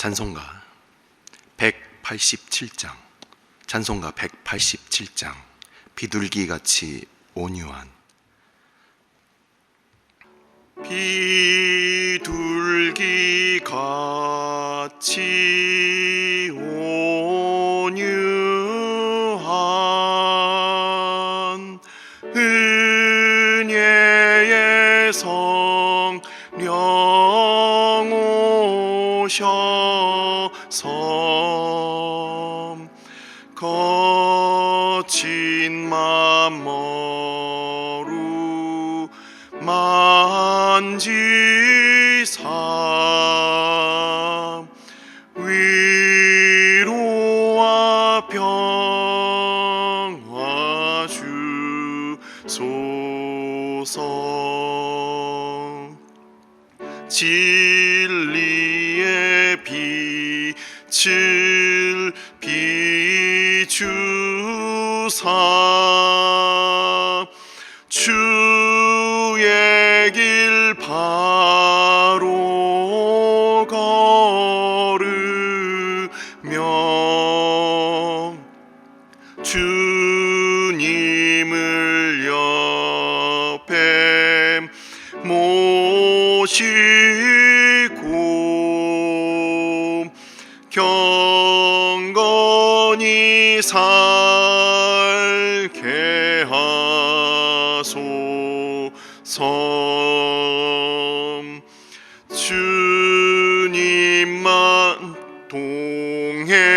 찬송가 187장, 찬송가 187장, 비둘기같이 온유한. 비둘기같이 온유한 은혜의 성령 오셔서 거친 맘머루 만지사 위로와 평화 주소서. 진리의 빛을 비추사 주의 길 바로 걸으며 주님을 옆에 모시고 경건히 살게 하소서. 주님만 동행하면서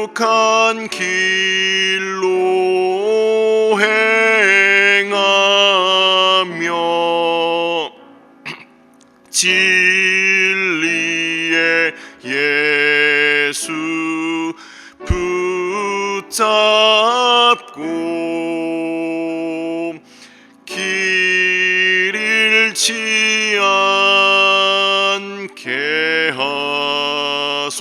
거룩한 길로 행하며 진리의 예수 붙잡고 길 잃지 않게 하소서.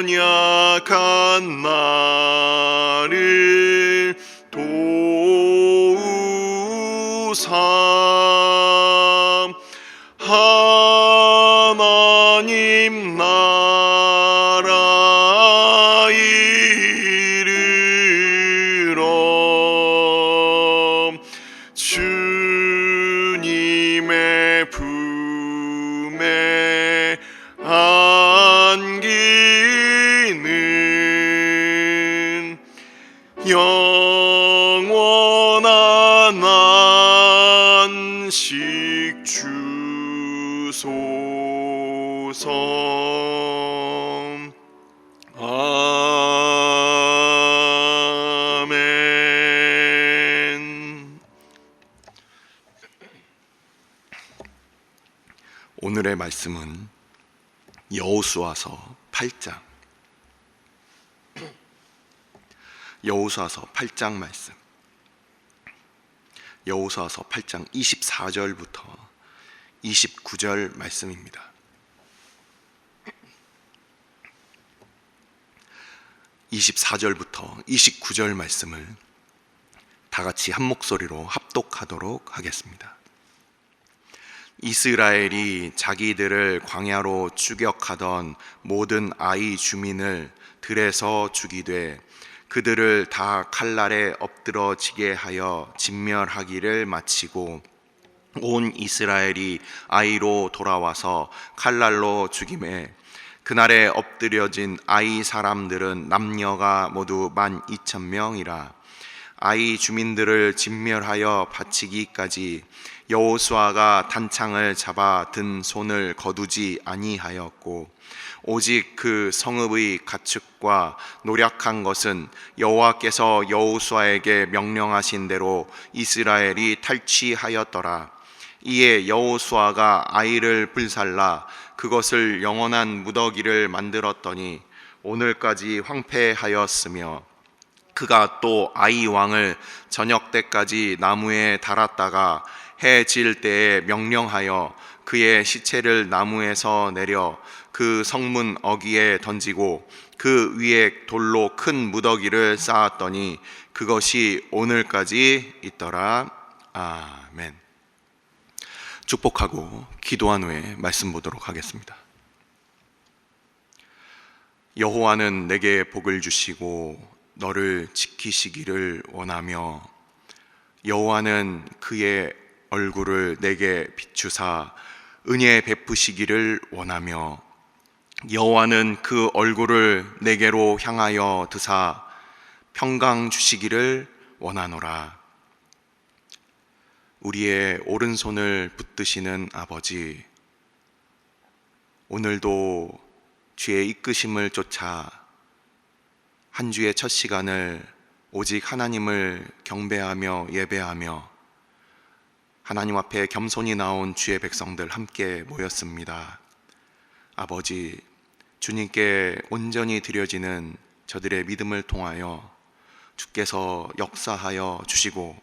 연약한 나를 도우사 하나님 나라 이르러 주님의 품에 안기는 영원한 안식 주소서. 아멘. 오늘의 말씀은 여호수아서 8장, 여호수아서 8장 말씀, 여호수아서 8장 24절부터 29절 말씀입니다. 24절부터 29절 말씀을 다 같이 한 목소리로 합독하도록 하겠습니다. 이스라엘이 자기들을 광야로 추격하던 모든 아이 주민을 들에서 죽이되 그들을 다 칼날에 엎드러지게 하여 진멸하기를 마치고 온 이스라엘이 아이로 돌아와서 칼날로 죽임에 그날에 엎드려진 아이 사람들은 남녀가 모두 12,000명이라. 아이 주민들을 진멸하여 바치기까지 여호수아가 단창을 잡아 든 손을 거두지 아니하였고 오직 그 성읍의 가축과 노력한 것은 여호와께서 여호수아에게 명령하신 대로 이스라엘이 탈취하였더라. 이에 여호수아가 아이를 불살라 그것을 영원한 무더기를 만들었더니 오늘까지 황폐하였으며 그가 또 아이 왕을 저녁 때까지 나무에 달았다가 해 질 때에 명령하여 그의 시체를 나무에서 내려 그 성문 어귀에 던지고 그 위에 돌로 큰 무더기를 쌓았더니 그것이 오늘까지 있더라. 아멘. 축복하고 기도한 후에 말씀 보도록 하겠습니다. 여호와는 내게 복을 주시고 너를 지키시기를 원하며 여호와는 그의 얼굴을 내게 비추사 은혜 베푸시기를 원하며 여호와는 그 얼굴을 내게로 향하여 드사 평강 주시기를 원하노라. 우리의 오른손을 붙드시는 아버지, 오늘도 주의 이끄심을 쫓아 한 주의 첫 시간을 오직 하나님을 경배하며 예배하며 하나님 앞에 겸손히 나온 주의 백성들 함께 모였습니다. 아버지, 주님께 온전히 드려지는 저들의 믿음을 통하여 주께서 역사하여 주시고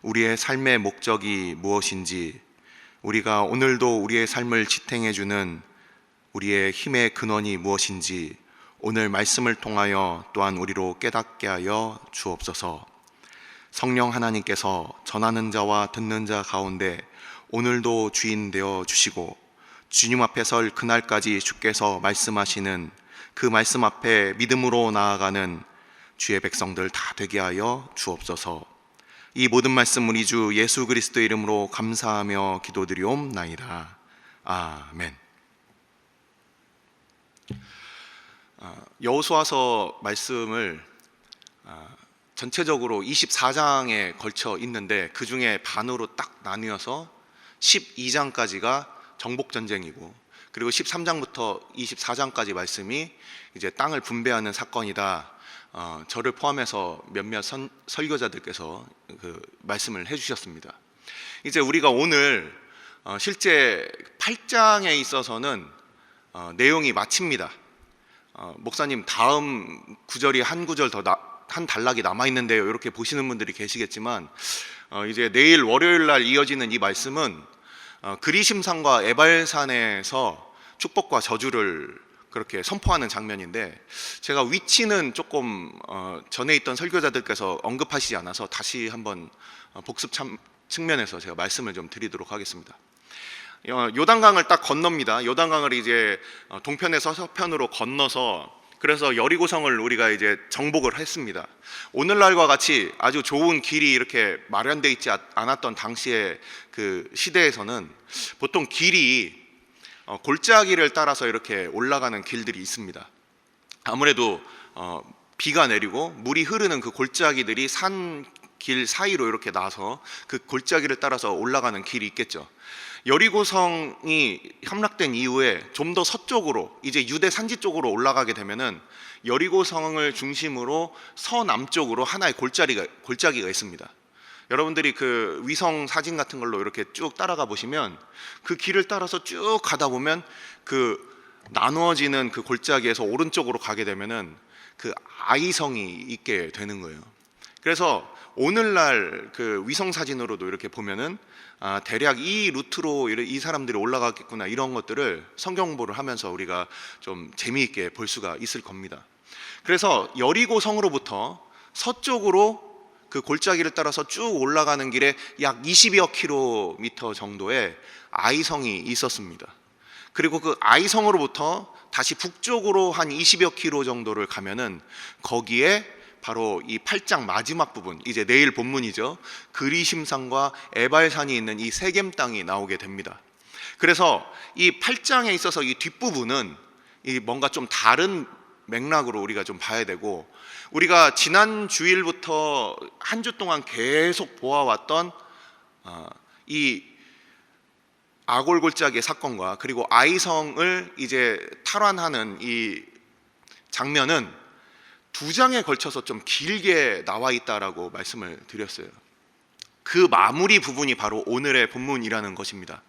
우리의 삶의 목적이 무엇인지, 우리가 오늘도 우리의 삶을 지탱해 주는 우리의 힘의 근원이 무엇인지 오늘 말씀을 통하여 또한 우리로 깨닫게 하여 주옵소서. 성령 하나님께서 전하는 자와 듣는 자 가운데 오늘도 주인 되어 주시고 주님 앞에 설 그날까지 주께서 말씀하시는 그 말씀 앞에 믿음으로 나아가는 주의 백성들 다 되게 하여 주옵소서. 이 모든 말씀 우리 주 예수 그리스도의 이름으로 감사하며 기도드리옵나이다. 아멘. 여호수아서 말씀을 전체적으로 24장에 걸쳐 있는데 그 중에 반으로 딱 나뉘어서 12장까지가 정복전쟁이고, 그리고 13장부터 24장까지 말씀이 이제 땅을 분배하는 사건이다. 저를 포함해서 몇몇 설교자들께서 그 말씀을 해주셨습니다. 이제 우리가 오늘 실제 8장에 있어서는 내용이 마칩니다. 목사님 다음 구절이 한 구절 한 단락이 남아 있는데요, 이렇게 보시는 분들이 계시겠지만 이제 내일 월요일 날 이어지는 이 말씀은 그리심산과 에발산에서 축복과 저주를 그렇게 선포하는 장면인데, 제가 위치는 조금 전에 있던 설교자들께서 언급하시지 않아서 다시 한번 복습 측면에서 제가 말씀을 좀 드리도록 하겠습니다. 요단강을 딱 건넙니다. 요단강을 이제 동편에서 서편으로 건너서, 그래서 여리고성을 우리가 이제 정복을 했습니다. 오늘날과 같이 아주 좋은 길이 이렇게 마련되어 있지 않았던 당시의 그 시대에서는 보통 길이 골짜기를 따라서 이렇게 올라가는 길들이 있습니다. 아무래도 비가 내리고 물이 흐르는 그 골짜기들이 산길 사이로 이렇게 나서 그 골짜기를 따라서 올라가는 길이 있겠죠. 여리고성이 함락된 이후에 좀 더 서쪽으로, 이제 유대 산지 쪽으로 올라가게 되면은 여리고성을 중심으로 서남쪽으로 하나의 골짜기가 있습니다. 여러분들이 그 위성 사진 같은 걸로 이렇게 쭉 따라가 보시면 그 길을 따라서 쭉 가다 보면 그 나누어지는 그 골짜기에서 오른쪽으로 가게 되면은 그 아이성이 있게 되는 거예요. 그래서 오늘날 그 위성 사진으로도 이렇게 보면은 대략 이 루트로 이 사람들이 올라갔겠구나, 이런 것들을 성경 공부를 하면서 우리가 좀 재미있게 볼 수가 있을 겁니다. 그래서 여리고성으로부터 서쪽으로 그 골짜기를 따라서 쭉 올라가는 길에 약 20여 킬로미터 정도의 아이성이 있었습니다. 그리고 그 아이성으로부터 다시 북쪽으로 한 20여 킬로 정도를 가면은 거기에 바로 이 8장 마지막 부분, 이제 내일 본문이죠. 그리심산과 에발산이 있는 이 세겜 땅이 나오게 됩니다. 그래서 이 8장에 있어서 이 뒷부분은 이 뭔가 좀 다른 맥락으로 우리가 좀 봐야 되고, 우리가 지난 주일부터 한 주 동안 계속 보아왔던 이 아골골짜기의 사건과 그리고 아이성을 이제 탈환하는 이 장면은 2장에 걸쳐서 좀 길게 나와 있다라고 말씀을 드렸어요. 그 마무리 부분이 바로 오늘의 본문이라는 것입니다.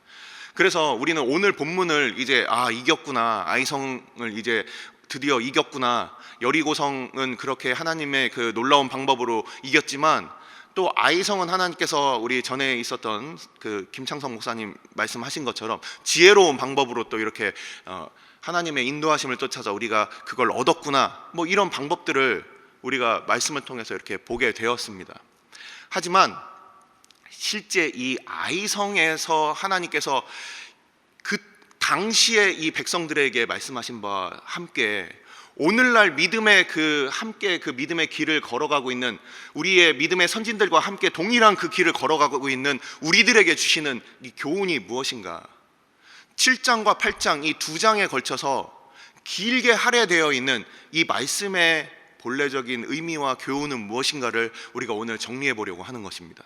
그래서 우리는 오늘 본문을 이제 이겼구나, 아이성을 이제 드디어 이겼구나, 여리고성은 그렇게 하나님의 그 놀라운 방법으로 이겼지만 또 아이성은 하나님께서 우리 전에 있었던 그 김창성 목사님 말씀하신 것처럼 지혜로운 방법으로 또 이렇게 하나님의 인도하심을 쫓아서 우리가 그걸 얻었구나, 뭐 이런 방법들을 우리가 말씀을 통해서 이렇게 보게 되었습니다. 하지만 실제 이 아이성에서 하나님께서 그 당시에 이 백성들에게 말씀하신 바와 함께 오늘날 믿음의 함께 그 믿음의 길을 걸어가고 있는 우리의 믿음의 선진들과 함께 동일한 그 길을 걸어가고 있는 우리들에게 주시는 이 교훈이 무엇인가? 7장과 8장 이 두 장에 걸쳐서 길게 할애되어 있는 이 말씀의 본래적인 의미와 교훈은 무엇인가를 우리가 오늘 정리해 보려고 하는 것입니다.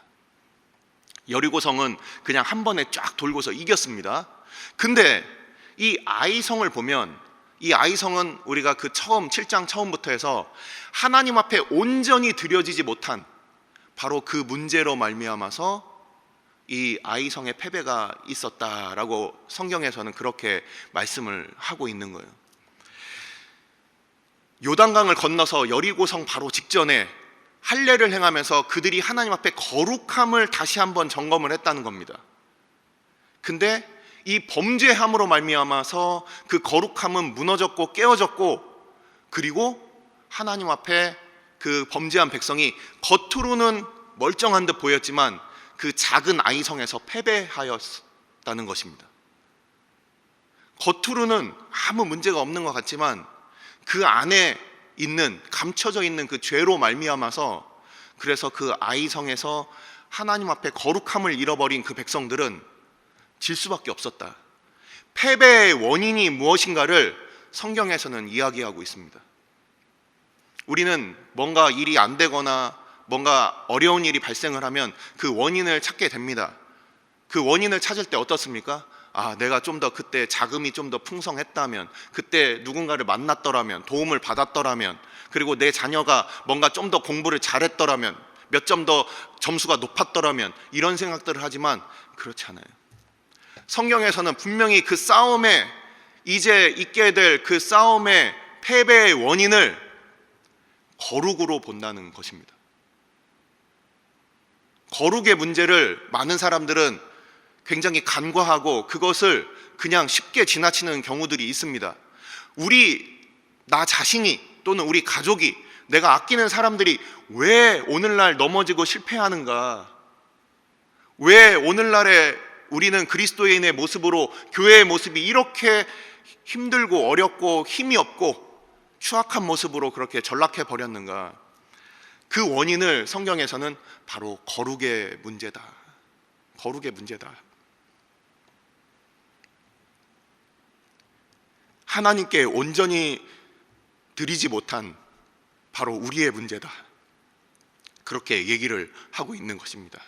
여리고성은 그냥 한 번에 쫙 돌고서 이겼습니다. 근데 이 아이성을 보면 이 아이성은 우리가 그 7장 처음부터 해서 하나님 앞에 온전히 드려지지 못한 바로 그 문제로 말미암아서 이 아이성의 패배가 있었다라고 성경에서는 그렇게 말씀을 하고 있는 거예요. 요단강을 건너서 여리고성 바로 직전에 할례를 행하면서 그들이 하나님 앞에 거룩함을 다시 한번 점검을 했다는 겁니다. 근데 이 범죄함으로 말미암아서 그 거룩함은 무너졌고 깨어졌고, 그리고 하나님 앞에 그 범죄한 백성이 겉으로는 멀쩡한 듯 보였지만 그 작은 아이성에서 패배하였다는 것입니다. 겉으로는 아무 문제가 없는 것 같지만 그 안에 있는, 감춰져 있는 그 죄로 말미암아서, 그래서 그 아이성에서 하나님 앞에 거룩함을 잃어버린 그 백성들은 질 수밖에 없었다. 패배의 원인이 무엇인가를 성경에서는 이야기하고 있습니다. 우리는 뭔가 일이 안 되거나 뭔가 어려운 일이 발생을 하면 그 원인을 찾게 됩니다. 그 원인을 찾을 때 어떻습니까? 내가 좀 더 그때 자금이 좀 더 풍성했다면, 그때 누군가를 만났더라면, 도움을 받았더라면, 그리고 내 자녀가 뭔가 좀 더 공부를 잘했더라면, 몇 점 더 점수가 높았더라면, 이런 생각들을 하지만 그렇지 않아요. 성경에서는 분명히 그 싸움에, 이제 있게 될 그 싸움의 패배의 원인을 거룩으로 본다는 것입니다. 거룩의 문제를 많은 사람들은 굉장히 간과하고 그것을 그냥 쉽게 지나치는 경우들이 있습니다. 나 자신이 또는 우리 가족이, 내가 아끼는 사람들이 왜 오늘날 넘어지고 실패하는가? 왜 오늘날에 우리는 그리스도인의 모습으로 교회의 모습이 이렇게 힘들고 어렵고 힘이 없고 추악한 모습으로 그렇게 전락해 버렸는가? 그 원인을 성경에서는 바로 거룩의 문제다. 거룩의 문제다. 하나님께 온전히 드리지 못한 바로 우리의 문제다. 그렇게 얘기를 하고 있는 것입니다.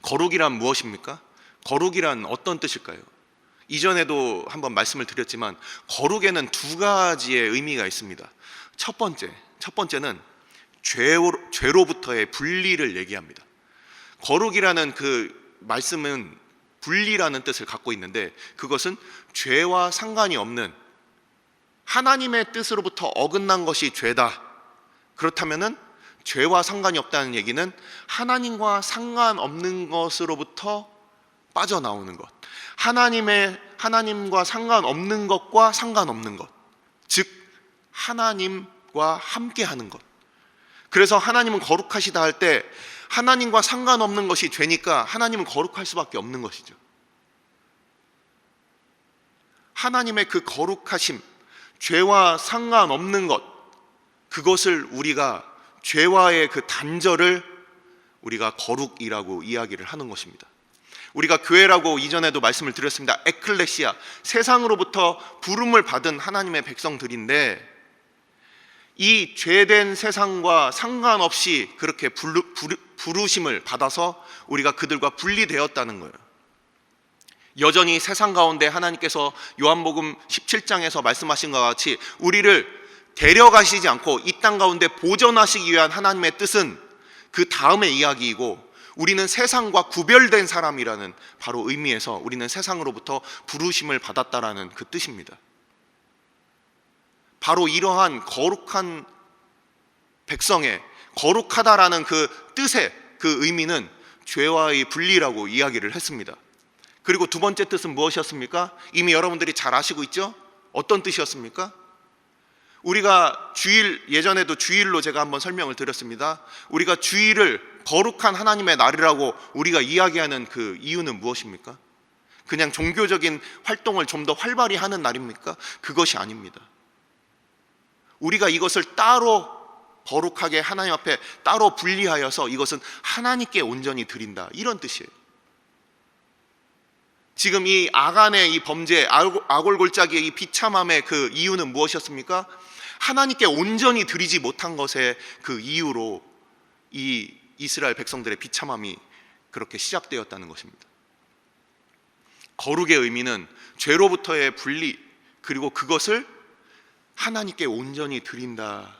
거룩이란 무엇입니까? 거룩이란 어떤 뜻일까요? 이전에도 한번 말씀을 드렸지만 거룩에는 두 가지의 의미가 있습니다. 첫 번째는 죄로부터의 분리를 얘기합니다. 거룩이라는 그 말씀은 분리라는 뜻을 갖고 있는데, 그것은 죄와 상관이 없는, 하나님의 뜻으로부터 어긋난 것이 죄다. 그렇다면은 죄와 상관이 없다는 얘기는 하나님과 상관없는 것으로부터 빠져나오는 것, 하나님과 상관없는 것과 상관없는 것, 즉 하나님과 함께하는 것. 그래서 하나님은 거룩하시다 할 때 하나님과 상관없는 것이 죄니까 하나님은 거룩할 수밖에 없는 것이죠. 하나님의 그 거룩하심, 죄와 상관없는 것, 그것을 우리가, 죄와의 그 단절을 우리가 거룩이라고 이야기를 하는 것입니다. 우리가 교회라고 이전에도 말씀을 드렸습니다. 에클레시아, 세상으로부터 부름을 받은 하나님의 백성들인데, 이 죄된 세상과 상관없이 그렇게 부르심을 받아서 우리가 그들과 분리되었다는 거예요. 여전히 세상 가운데 하나님께서 요한복음 17장에서 말씀하신 것과 같이 우리를 데려가시지 않고 이 땅 가운데 보존하시기 위한 하나님의 뜻은 그 다음의 이야기이고, 우리는 세상과 구별된 사람이라는 바로 의미에서 우리는 세상으로부터 부르심을 받았다라는 그 뜻입니다. 바로 이러한 거룩한 백성의, 거룩하다라는 그 뜻의 그 의미는 죄와의 분리라고 이야기를 했습니다. 그리고 두 번째 뜻은 무엇이었습니까? 이미 여러분들이 잘 아시고 있죠? 어떤 뜻이었습니까? 우리가 주일, 예전에도 주일로 제가 한번 설명을 드렸습니다. 우리가 주일을 거룩한 하나님의 날이라고 우리가 이야기하는 그 이유는 무엇입니까? 그냥 종교적인 활동을 좀 더 활발히 하는 날입니까? 그것이 아닙니다. 우리가 이것을 따로 거룩하게 하나님 앞에 따로 분리하여서 이것은 하나님께 온전히 드린다, 이런 뜻이에요. 지금 이 아간의 이 범죄, 아골골짜기의 이 비참함의 그 이유는 무엇이었습니까? 하나님께 온전히 드리지 못한 것의 그 이유로 이 이스라엘 백성들의 비참함이 그렇게 시작되었다는 것입니다. 거룩의 의미는 죄로부터의 분리, 그리고 그것을 하나님께 온전히 드린다,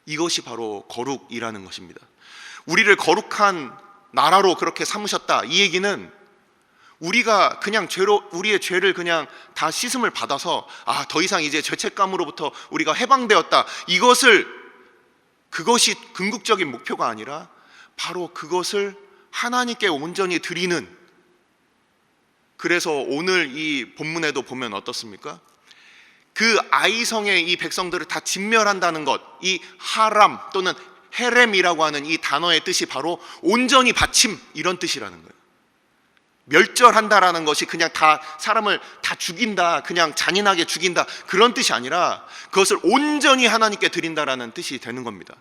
이것이 바로 거룩이라는 것입니다. 우리를 거룩한 나라로 그렇게 삼으셨다, 이 얘기는 우리가 그냥 우리의 죄를 그냥 다 씻음을 받아서 더 이상 이제 죄책감으로부터 우리가 해방되었다, 그것이 궁극적인 목표가 아니라 바로 그것을 하나님께 온전히 드리는, 그래서 오늘 이 본문에도 보면 어떻습니까? 그 아이성의 이 백성들을 다 진멸한다는 것, 이 하람 또는 헤렘이라고 하는 이 단어의 뜻이 바로 온전히 받침, 이런 뜻이라는 거예요. 멸절한다라는 것이 그냥 다 사람을 다 죽인다, 그냥 잔인하게 죽인다, 그런 뜻이 아니라 그것을 온전히 하나님께 드린다라는 뜻이 되는 겁니다.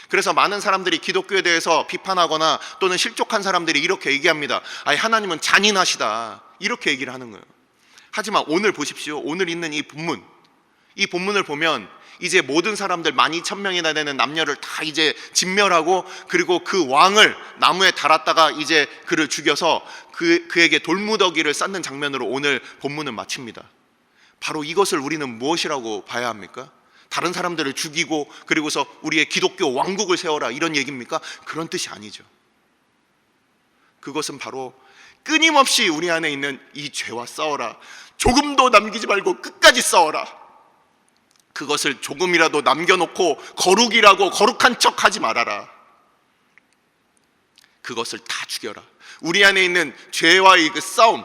그래서 많은 사람들이 기독교에 대해서 비판하거나 또는 실족한 사람들이 이렇게 얘기합니다. 하나님은 잔인하시다, 이렇게 얘기를 하는 거예요. 하지만 오늘 보십시오. 오늘 있는 이 본문을 보면 이제 모든 사람들 12,000명이나 되는 남녀를 다 이제 진멸하고, 그리고 그 왕을 나무에 달았다가 이제 그를 죽여서 그에게 돌무더기를 쌓는 장면으로 오늘 본문은 마칩니다. 바로 이것을 우리는 무엇이라고 봐야 합니까? 다른 사람들을 죽이고 그리고서 우리의 기독교 왕국을 세워라, 이런 얘기입니까? 그런 뜻이 아니죠. 그것은 바로 끊임없이 우리 안에 있는 이 죄와 싸워라, 조금도 남기지 말고 끝까지 싸워라, 그것을 조금이라도 남겨놓고 거룩이라고 거룩한 척 하지 말아라, 그것을 다 죽여라. 우리 안에 있는 죄와의 그 싸움,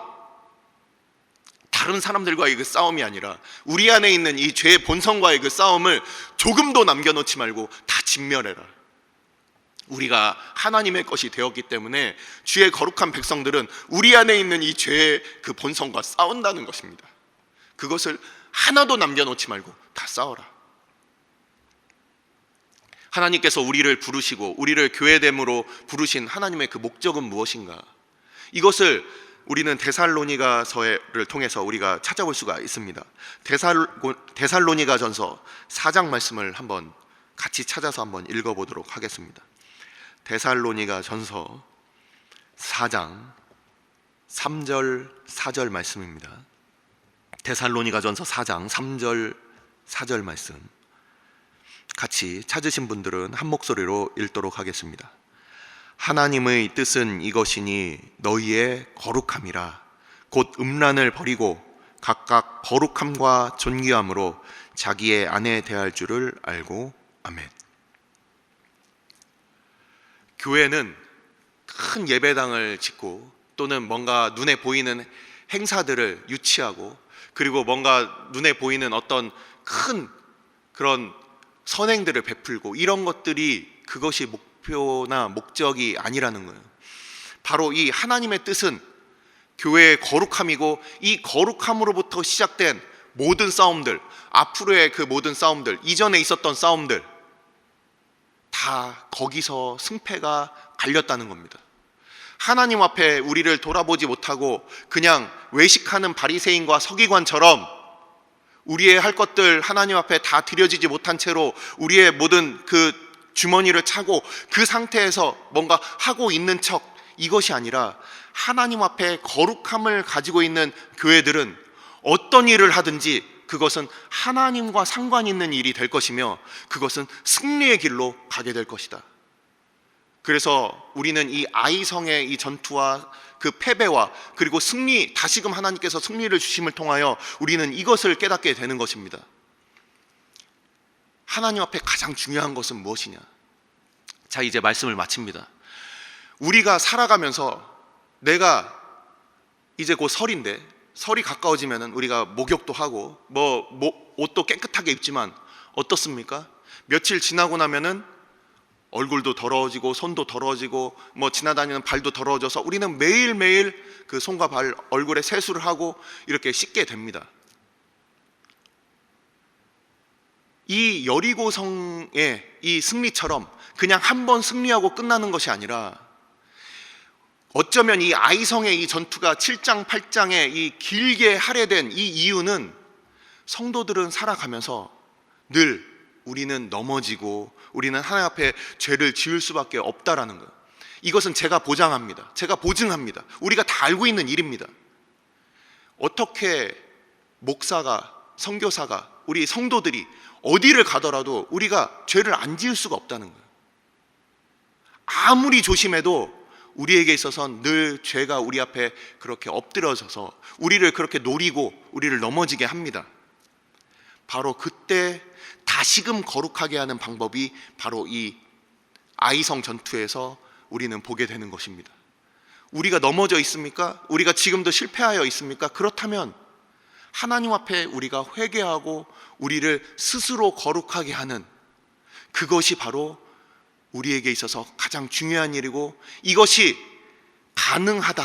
다른 사람들과의 그 싸움이 아니라 우리 안에 있는 이 죄의 본성과의 그 싸움을 조금도 남겨놓지 말고 다 진멸해라. 우리가 하나님의 것이 되었기 때문에 주의 거룩한 백성들은 우리 안에 있는 이 죄의 그 본성과 싸운다는 것입니다. 그것을 하나도 남겨놓지 말고 다 싸워라. 하나님께서 우리를 부르시고 우리를 교회됨으로 부르신 하나님의 그 목적은 무엇인가? 이것을 우리는 데살로니가서를 통해서 우리가 찾아볼 수가 있습니다. 데살로니가전서 4장 말씀을 한번 같이 찾아서 한번 읽어보도록 하겠습니다. 데살로니가전서 4장 3절 4절 말씀입니다. 데살로니가전서 4장 3절 4절 말씀 같이 찾으신 분들은 한 목소리로 읽도록 하겠습니다. 하나님의 뜻은 이것이니 너희의 거룩함이라. 곧 음란을 버리고 각각 거룩함과 존귀함으로 자기의 아내에 대할 줄을 알고. 아멘. 교회는 큰 예배당을 짓고 또는 뭔가 눈에 보이는 행사들을 유치하고, 그리고 뭔가 눈에 보이는 어떤 큰 그런 선행들을 베풀고, 이런 것들이 그것이 목표나 목적이 아니라는 거예요. 바로 이 하나님의 뜻은 교회의 거룩함이고, 이 거룩함으로부터 시작된 모든 싸움들, 앞으로의 그 모든 싸움들, 이전에 있었던 싸움들 다 거기서 승패가 갈렸다는 겁니다. 하나님 앞에 우리를 돌아보지 못하고 그냥 외식하는 바리새인과 서기관처럼 우리의 할 것들 하나님 앞에 다 드려지지 못한 채로 우리의 모든 그 주머니를 차고 그 상태에서 뭔가 하고 있는 척, 이것이 아니라 하나님 앞에 거룩함을 가지고 있는 교회들은 어떤 일을 하든지 그것은 하나님과 상관 있는 일이 될 것이며 그것은 승리의 길로 가게 될 것이다. 그래서 우리는 이 아이성의 이 전투와 그 패배와 그리고 승리, 다시금 하나님께서 승리를 주심을 통하여 우리는 이것을 깨닫게 되는 것입니다. 하나님 앞에 가장 중요한 것은 무엇이냐? 자, 이제 말씀을 마칩니다. 우리가 살아가면서 내가 이제 곧 설인데 설이 가까워지면은 우리가 목욕도 하고 옷도 깨끗하게 입지만 어떻습니까? 며칠 지나고 나면은 얼굴도 더러워지고 손도 더러워지고 지나다니는 발도 더러워져서 우리는 매일매일 그 손과 발, 얼굴에 세수를 하고 이렇게 씻게 됩니다. 이 여리고성의 이 승리처럼 그냥 한 번 승리하고 끝나는 것이 아니라 어쩌면 이 아이성의 이 전투가 7장, 8장에 이 길게 할애된 이 이유는 성도들은 살아가면서 늘 우리는 넘어지고 우리는 하나님 앞에 죄를 지을 수밖에 없다라는 거예요. 이것은 제가 보장합니다. 제가 보증합니다. 우리가 다 알고 있는 일입니다. 어떻게 목사가, 선교사가, 우리 성도들이 어디를 가더라도 우리가 죄를 안 지을 수가 없다는 거예요. 아무리 조심해도 우리에게 있어서는 늘 죄가 우리 앞에 그렇게 엎드려져서 우리를 그렇게 노리고 우리를 넘어지게 합니다. 바로 그때 다시금 거룩하게 하는 방법이 바로 이 아이성 전투에서 우리는 보게 되는 것입니다. 우리가 넘어져 있습니까? 우리가 지금도 실패하여 있습니까? 그렇다면 하나님 앞에 우리가 회개하고 우리를 스스로 거룩하게 하는 그것이 바로 우리에게 있어서 가장 중요한 일이고, 이것이 가능하다.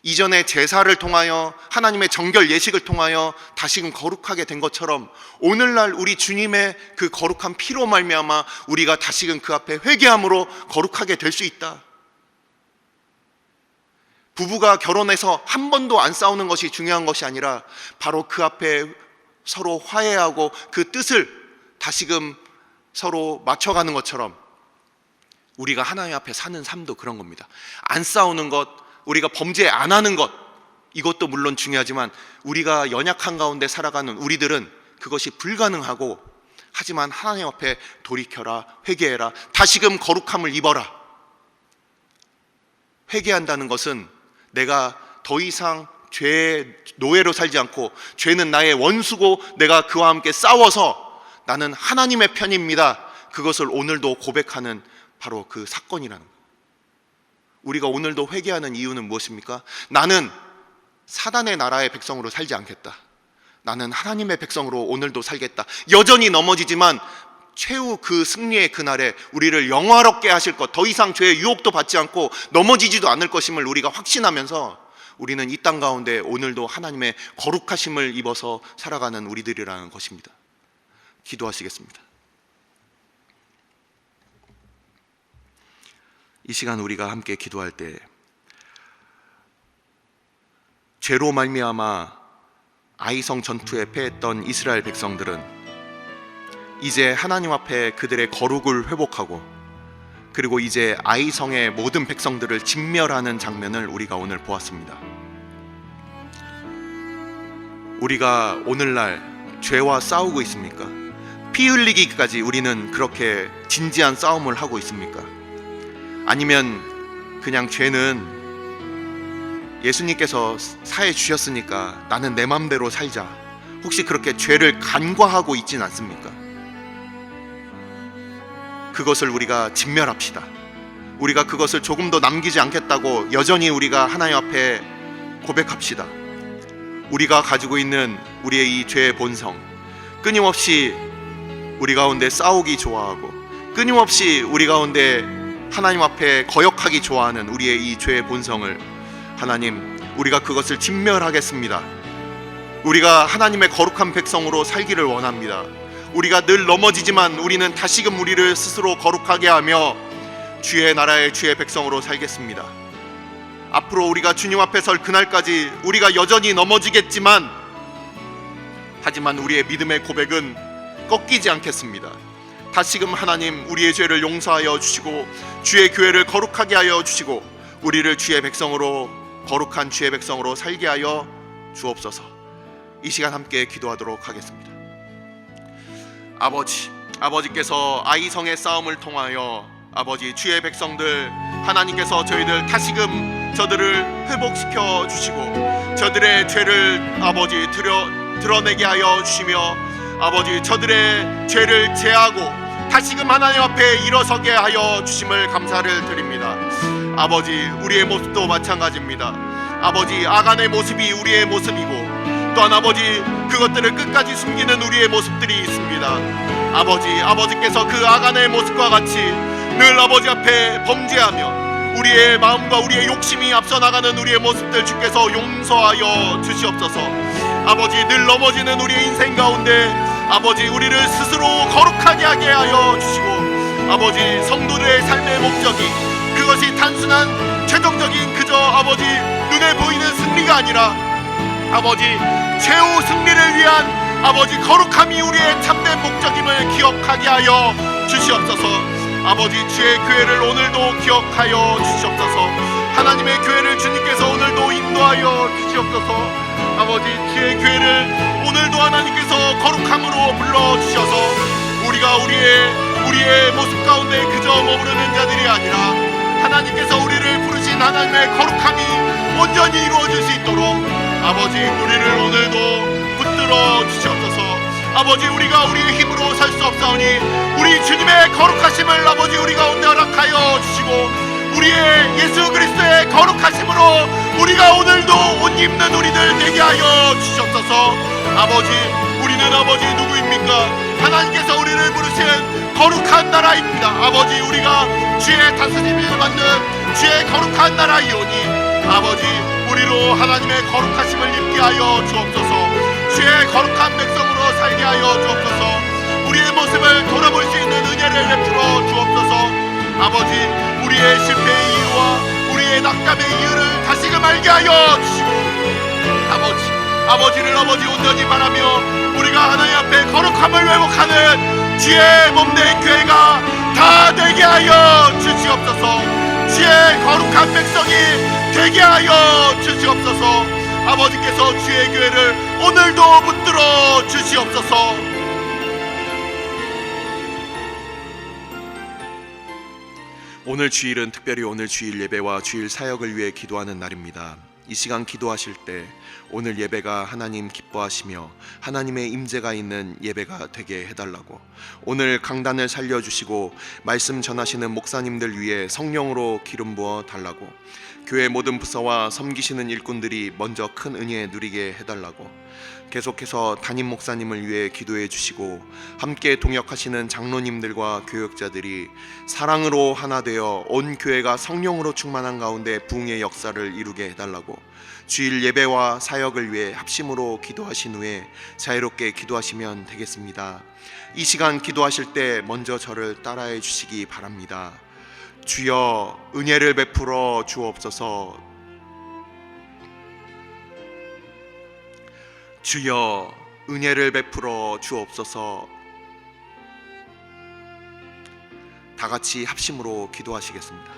이전에 제사를 통하여 하나님의 정결 예식을 통하여 다시금 거룩하게 된 것처럼 오늘날 우리 주님의 그 거룩한 피로 말미암아 우리가 다시금 그 앞에 회개함으로 거룩하게 될 수 있다. 부부가 결혼해서 한 번도 안 싸우는 것이 중요한 것이 아니라 바로 그 앞에 서로 화해하고 그 뜻을 다시금 서로 맞춰가는 것처럼 우리가 하나님 앞에 사는 삶도 그런 겁니다. 안 싸우는 것, 우리가 범죄 안 하는 것, 이것도 물론 중요하지만 우리가 연약한 가운데 살아가는 우리들은 그것이 불가능하고, 하지만 하나님 앞에 돌이켜라, 회개해라, 다시금 거룩함을 입어라. 회개한다는 것은 내가 더 이상 죄의 노예로 살지 않고 죄는 나의 원수고 내가 그와 함께 싸워서 나는 하나님의 편입니다. 그것을 오늘도 고백하는 바로 그 사건이라는 거예요. 우리가 오늘도 회개하는 이유는 무엇입니까? 나는 사단의 나라의 백성으로 살지 않겠다. 나는 하나님의 백성으로 오늘도 살겠다. 여전히 넘어지지만 최후 그 승리의 그날에 우리를 영화롭게 하실 것, 더 이상 죄의 유혹도 받지 않고 넘어지지도 않을 것임을 우리가 확신하면서 우리는 이 땅 가운데 오늘도 하나님의 거룩하심을 입어서 살아가는 우리들이라는 것입니다. 기도하시겠습니다. 이 시간 우리가 함께 기도할 때 죄로 말미암아 아이성 전투에 패했던 이스라엘 백성들은 이제 하나님 앞에 그들의 거룩을 회복하고, 그리고 이제 아이성의 모든 백성들을 진멸하는 장면을 우리가 오늘 보았습니다. 우리가 오늘날 죄와 싸우고 있습니까? 피 흘리기까지 우리는 그렇게 진지한 싸움을 하고 있습니까? 아니면 그냥 죄는 예수님께서 사해 주셨으니까 나는 내 맘대로 살자, 혹시 그렇게 죄를 간과하고 있진 않습니까? 그것을 우리가 진멸합시다. 우리가 그것을 조금도 남기지 않겠다고 여전히 우리가 하나님 앞에 고백합시다. 우리가 가지고 있는 우리의 이 죄의 본성, 끊임없이 우리 가운데 싸우기 좋아하고 끊임없이 우리 가운데 하나님 앞에 거역하기 좋아하는 우리의 이 죄의 본성을 하나님, 우리가 그것을 진멸하겠습니다. 우리가 하나님의 거룩한 백성으로 살기를 원합니다. 우리가 늘 넘어지지만 우리는 다시금 우리를 스스로 거룩하게 하며 주의 나라의 주의 백성으로 살겠습니다. 앞으로 우리가 주님 앞에 설 그날까지 우리가 여전히 넘어지겠지만, 하지만 우리의 믿음의 고백은 꺾이지 않겠습니다. 다시금 하나님, 우리의 죄를 용서하여 주시고 주의 교회를 거룩하게 하여 주시고 우리를 주의 백성으로, 거룩한 주의 백성으로 살게 하여 주옵소서. 이 시간 함께 기도하도록 하겠습니다. 아버지께서 아이성의 싸움을 통하여 아버지, 주의 백성들 하나님께서 저희들 다시금 저들을 회복시켜 주시고 저들의 죄를 아버지 드러내게 하여 주시며 아버지, 저들의 죄를 제하고 다시금 하나님 앞에 일어서게 하여 주심을 감사를 드립니다. 아버지, 우리의 모습도 마찬가지입니다. 아버지 아간의 모습이 우리의 모습이고, 또한 아버지 그것들을 끝까지 숨기는 우리의 모습들이 있습니다. 아버지께서 그 아간의 모습과 같이 늘 아버지 앞에 범죄하며 우리의 마음과 우리의 욕심이 앞서 나가는 우리의 모습들 주께서 용서하여 주시옵소서. 아버지 늘 넘어지는 우리의 인생 가운데 아버지 우리를 스스로 거룩하게 하게 하여 주시고, 아버지 성도들의 삶의 목적이 그것이 단순한 최종적인 그저 아버지 눈에 보이는 승리가 아니라 아버지 최후 승리를 위한 아버지 거룩함이 우리의 참된 목적임을 기억하게 하여 주시옵소서. 아버지 주의 교회를 오늘도 기억하여 주시옵소서. 하나님의 교회를 주님께서 오늘도 인도하여 주시옵소서. 아버지 주의 교회를 오늘도 하나님께서 거룩함으로 불러주셔서 우리가 우리의 모습 가운데 그저 머무르는 자들이 아니라 하나님께서 우리를 부르신 하나님의 거룩함이 온전히 이루어질 수 있도록 아버지 우리를 오늘도 붙들어 주시옵소서. 아버지 우리가 우리의 힘으로 살 수 없사오니 우리 주님의 거룩하심을 아버지 우리 가운데 허락하여 주시고, 우리의 예수 그리스도의 거룩하심으로 우리가 오늘도 옷 입는 우리들 되게 하여 주시옵소서. 아버지 우리는 아버지 누구입니까? 하나님께서 우리를 부르신 거룩한 나라입니다. 아버지 우리가 주의 다스림을 받는 주의 거룩한 나라이오니 아버지 우리로 하나님의 거룩하심을 입게 하여 주옵소서. 주의 거룩한 백성으로 살게 하여 주옵소서. 우리의 모습을 돌아볼 수 있는 은혜를 베풀어 주옵소서. 아버지 우리의 실패의 이유와 우리의 낙담의 이유를 다시금 알게 하여 주시고, 아버지를 온전히 바라며 우리가 하나님 앞에 거룩함을 회복하는 주의 몸된 교회가 다 되게 하여 주시옵소서. 주의 거룩한 백성이 되게 하여 주시옵소서. 아버지께서 주의 교회를 오늘도 붙들어 주시옵소서. 오늘 주일은 특별히 오늘 주일 예배와 주일 사역을 위해 기도하는 날입니다. 이 시간 기도하실 때 오늘 예배가 하나님 기뻐하시며 하나님의 임재가 있는 예배가 되게 해달라고, 오늘 강단을 살려주시고 말씀 전하시는 목사님들 위해 성령으로 기름 부어 달라고, 교회 모든 부서와 섬기시는 일꾼들이 먼저 큰 은혜 누리게 해달라고, 계속해서 담임 목사님을 위해 기도해 주시고 함께 동역하시는 장로님들과 교역자들이 사랑으로 하나 되어 온 교회가 성령으로 충만한 가운데 부흥의 역사를 이루게 해달라고, 주일 예배와 사역을 위해 합심으로 기도하신 후에 자유롭게 기도하시면 되겠습니다. 이 시간 기도하실 때 먼저 저를 따라해 주시기 바랍니다. 주여 은혜를 베풀어 주옵소서. 주여 은혜를 베풀어 주옵소서. 다 같이 합심으로 기도하시겠습니다.